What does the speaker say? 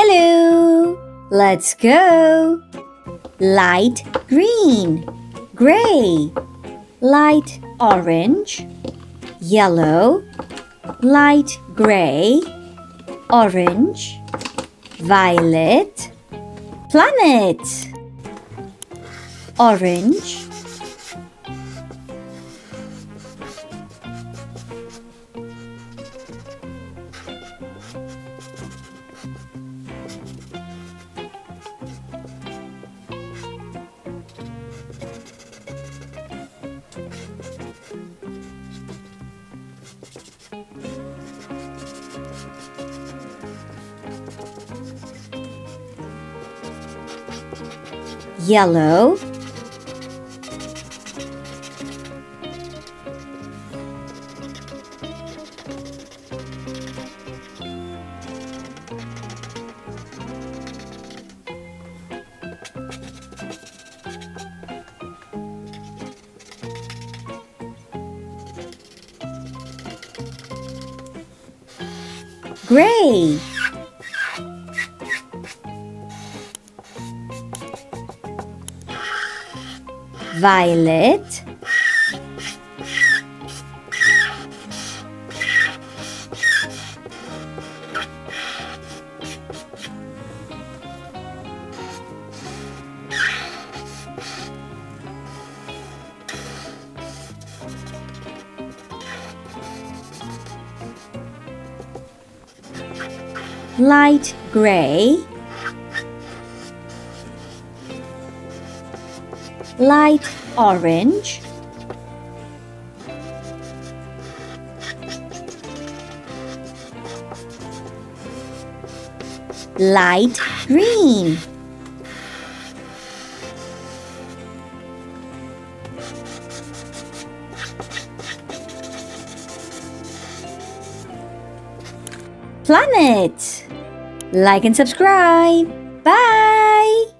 Hello! Let's go! Light green, gray, light orange, yellow, light gray, orange, violet, planet, orange, yellow, gray, violet, light gray, light orange, light green, planet. Like and subscribe. Bye!